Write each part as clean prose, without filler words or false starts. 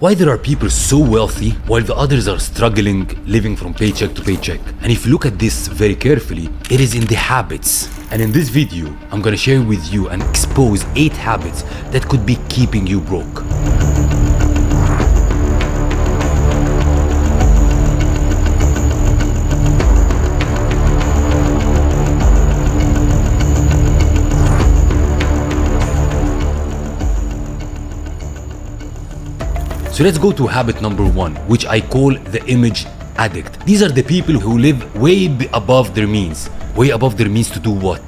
Why there are people so wealthy while the others are struggling, living from paycheck to paycheck. And if you look at this very carefully, it is in the habits. And in this video, I'm gonna share with you and expose 8 habits that could be keeping you broke. So let's go to habit number 1, which I call the image addict. These are the people who live way above their means. Way above their means to do what?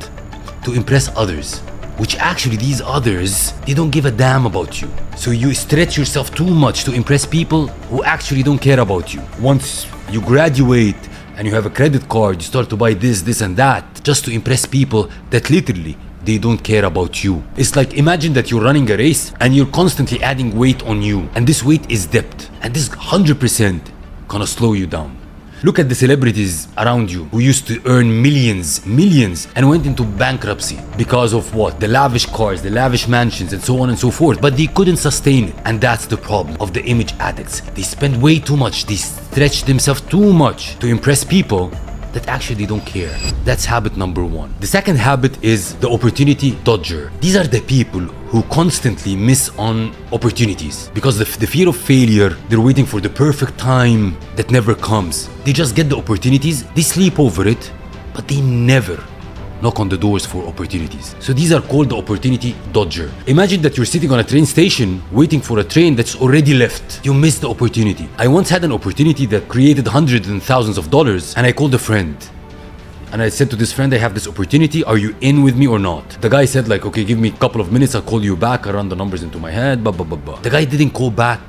To impress others. Which actually these others, they don't give a damn about you. So you stretch yourself too much to impress people who actually don't care about you. Once you graduate and you have a credit card, you start to buy this and that just to impress people that literally they don't care about you. It's like, imagine that you're running a race and you're constantly adding weight on you, and this weight is debt, and this 100% gonna slow you down. Look at the celebrities around you who used to earn millions and went into bankruptcy because of what? The lavish cars, the lavish mansions, and so on and so forth, but they couldn't sustain it. And that's the problem of the image addicts. They spend way too much, they stretch themselves too much to impress people that actually don't care. That's habit number 1. The second habit is the opportunity dodger. These are the people who constantly miss on opportunities because the fear of failure, they're waiting for the perfect time that never comes. They just get the opportunities, they sleep over it, but they never knock on the doors for opportunities. So these are called the opportunity dodger. Imagine that you're sitting on a train station waiting for a train that's already left. You missed the opportunity. I once had an opportunity that created hundreds and thousands of dollars, and I called a friend. And I said to this friend, I have this opportunity, are you in with me or not? The guy said like, okay, give me a couple of minutes, I'll call you back, I run the numbers into my head, blah, blah, blah, blah. The guy didn't call back.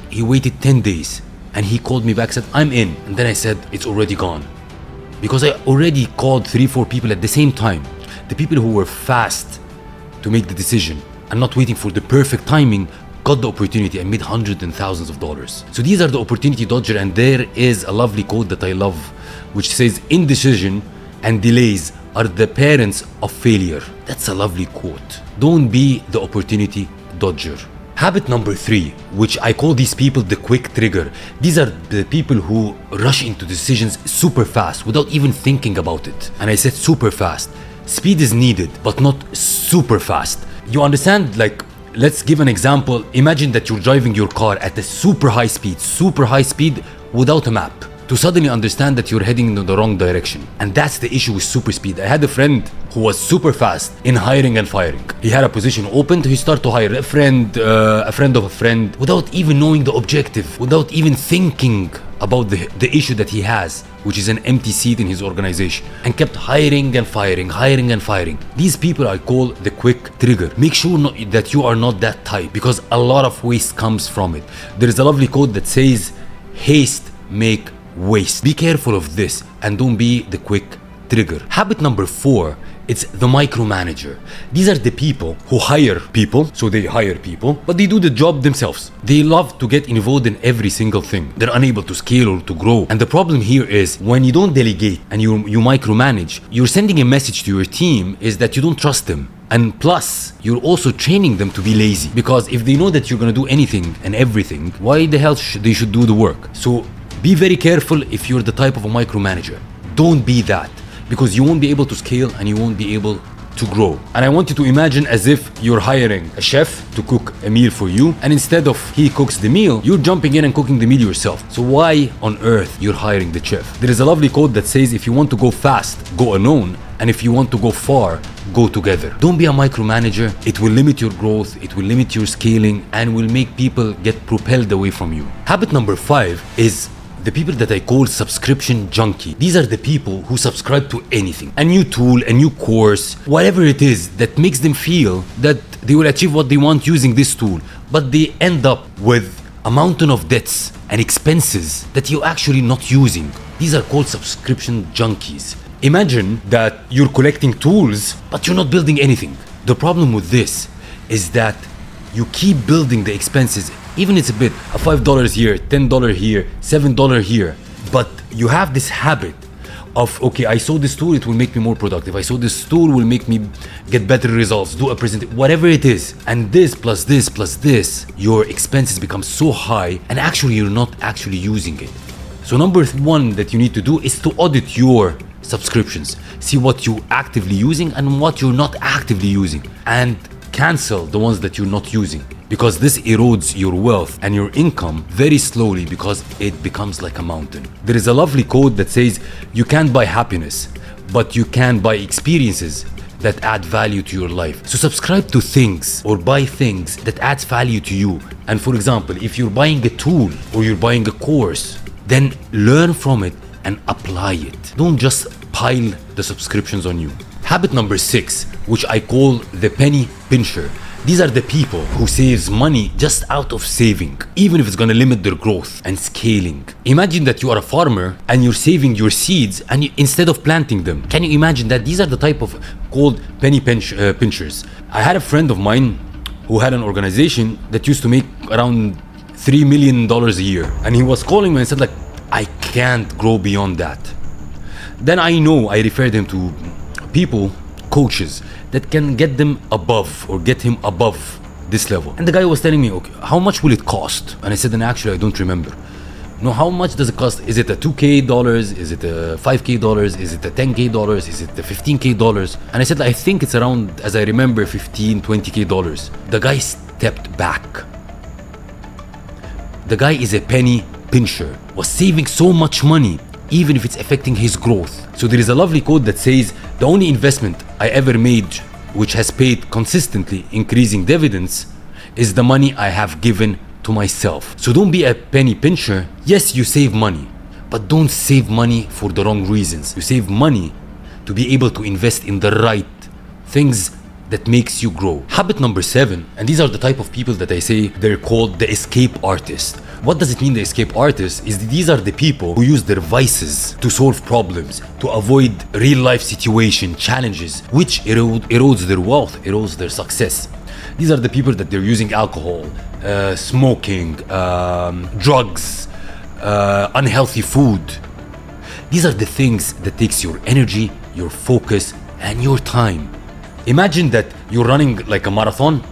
He waited 10 days and he called me back, said, I'm in. And then I said, it's already gone. Because I already called 3-4 people at the same time. The people who were fast to make the decision and not waiting for the perfect timing got the opportunity and made hundreds and thousands of dollars. So these are the opportunity dodger, and there is a lovely quote that I love, which says, indecision and delays are the parents of failure. That's a lovely quote. Don't be the opportunity dodger. Habit number 3, which I call these people the quick trigger. These are the people who rush into decisions super fast without even thinking about it. And I said super fast. Speed is needed, but not super fast. You understand? Like, let's give an example. Imagine that you're driving your car at a super high speed without a map, to suddenly understand that you're heading in the wrong direction. And that's the issue with super speed. I had a friend who was super fast in hiring and firing. He had a position open, he started to hire a friend of a friend, without even knowing the objective, without even thinking about the issue that he has, which is an empty seat in his organization, and kept hiring and firing. These people I call the quick trigger. Make sure that you are not that type, because a lot of waste comes from it. There is a lovely quote that says, haste make waste. Be careful of this and don't be the quick trigger. Habit number 4, it's the micromanager. These are the people who hire people, so they hire people, but they do the job themselves. They love to get involved in every single thing. They're unable to scale or to grow. And the problem here is when you don't delegate and you micromanage, you're sending a message to your team is that you don't trust them. And plus, you're also training them to be lazy, because if they know that you're gonna do anything and everything, why the hell they should do the work? So be very careful if you're the type of a micromanager. Don't be that, because you won't be able to scale and you won't be able to grow. And I want you to imagine as if you're hiring a chef to cook a meal for you, and instead of he cooks the meal, you're jumping in and cooking the meal yourself. So why on earth you're hiring the chef? There is a lovely quote that says, if you want to go fast, go alone, and if you want to go far, go together. Don't be a micromanager. It will limit your growth, it will limit your scaling, and will make people get propelled away from you. Habit number 5 is the people that I call subscription junkie. These are the people who subscribe to anything, a new tool, a new course, whatever it is that makes them feel that they will achieve what they want using this tool, but they end up with a mountain of debts and expenses that you're actually not using. These are called subscription junkies. Imagine that you're collecting tools, but you're not building anything. The problem with this is that you keep building the expenses. Even it's a bit, a $5 here, $10 here, $7 here, but you have this habit of, okay, I saw this tool, it will make me more productive. I saw this tool will make me get better results, do a presentation, whatever it is. And this plus this plus this, your expenses become so high and actually you're not actually using it. So number one that you need to do is to audit your subscriptions. See what you're actively using and what you're not actively using, and cancel the ones that you're not using, because this erodes your wealth and your income very slowly because it becomes like a mountain. There is a lovely quote that says, you can't buy happiness, but you can buy experiences that add value to your life. So subscribe to things or buy things that adds value to you. And for example, if you're buying a tool or you're buying a course, then learn from it and apply it. Don't just pile the subscriptions on you. Habit number 6, which I call the penny pincher. These are the people who saves money just out of saving, even if it's gonna limit their growth and scaling. Imagine that you are a farmer and you're saving your seeds and instead of planting them. Can you imagine that? These are the type of called penny pinchers. I had a friend of mine who had an organization that used to make around $3 million a year. And he was calling me and said like, I can't grow beyond that. Then I referred him to people, coaches, that can get them above or get him above this level. And the guy was telling me, okay, how much will it cost? And I said, and actually I don't remember. No, how much does it cost? Is it a $2K? Is it a $5K? Is it a $10K? Is it a $15K? And I said, I think it's around, as I remember, $15, $20K. The guy stepped back. The guy is a penny pincher, was saving so much money, even if it's affecting his growth. So there is a lovely quote that says, the only investment I ever made which has paid consistently increasing dividends is the money I have given to myself. So don't be a penny pincher. Yes, you save money, but don't save money for the wrong reasons. You save money to be able to invest in the right things that makes you grow. Habit number 7, and these are the type of people that I say they're called the escape artist. What does it mean, the escape artist? Is these are the people who use their vices to solve problems, to avoid real life situation, challenges, which erodes their wealth, erodes their success. These are the people that they're using alcohol, smoking, drugs, unhealthy food. These are the things that takes your energy, your focus, and your time. Imagine that you're running like a marathon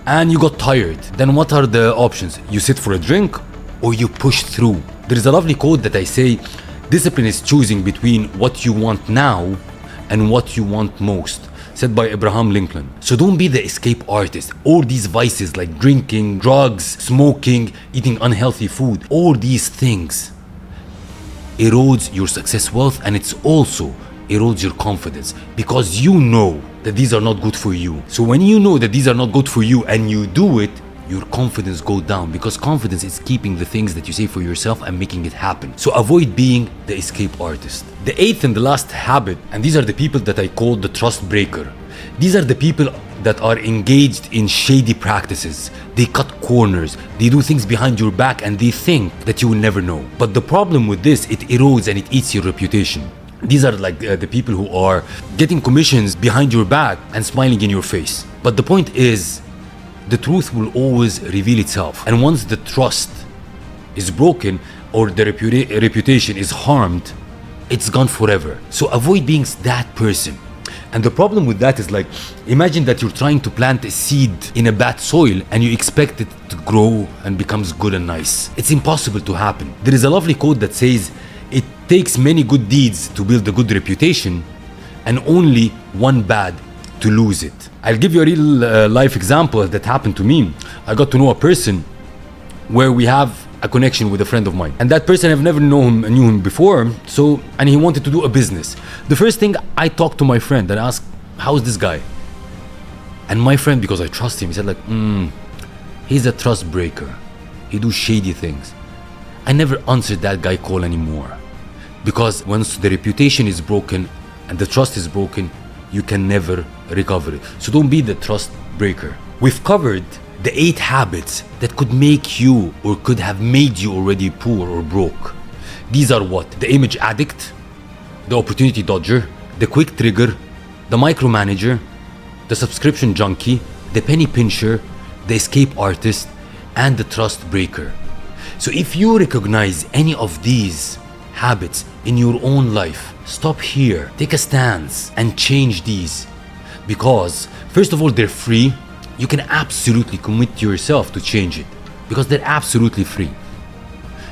and you got tired. Then what are the options? You sit for a drink or you push through. There is a lovely quote that I say, discipline is choosing between what you want now and what you want most, said by Abraham Lincoln. So don't be the escape artist. All these vices like drinking, drugs, smoking, eating unhealthy food, all these things erodes your success, wealth, and it's also erodes your confidence, because you know that these are not good for you. So when you know that these are not good for you and you do it, your confidence go down, because confidence is keeping the things that you say for yourself and making it happen. So avoid being the escape artist. The 8th and the last habit, and these are the people that I call the trust breaker. These are the people that are engaged in shady practices. They cut corners, they do things behind your back, and they think that you will never know. But the problem with this, it erodes and it eats your reputation. These are like the people who are getting commissions behind your back and smiling in your face. But the point is, the truth will always reveal itself. And once the trust is broken or the reputation is harmed, it's gone forever. So avoid being that person. And the problem with that is like, imagine that you're trying to plant a seed in a bad soil and you expect it to grow and becomes good and nice. It's impossible to happen. There is a lovely quote that says, it takes many good deeds to build a good reputation and only one bad to lose it. I'll give you a real life example that happened to me. I got to know a person where we have a connection with a friend of mine. And that person, I've never knew him before. And he wanted to do a business. The first thing, I talked to my friend and asked, how's this guy? And my friend, because I trust him, he said like, he's a trust breaker. He do shady things. I never answered that guy call anymore. Because once the reputation is broken and the trust is broken, you can never recover it. So don't be the trust breaker. We've covered the 8 habits that could make you or could have made you already poor or broke. These are what? The image addict, the opportunity dodger, the quick trigger, the micromanager, the subscription junkie, the penny pincher, the escape artist, and the trust breaker. So if you recognize any of these habits in your own life, stop here, take a stance and change these. Because first of all, they're free. You can absolutely commit to yourself to change it because they're absolutely free.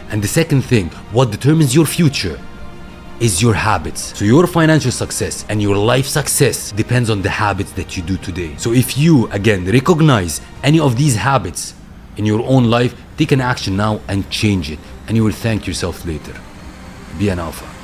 And the second thing, what determines your future is your habits. So your financial success and your life success depends on the habits that you do today. So if you, again, recognize any of these habits in your own life, take an action now and change it, and you will thank yourself later. Be an alpha.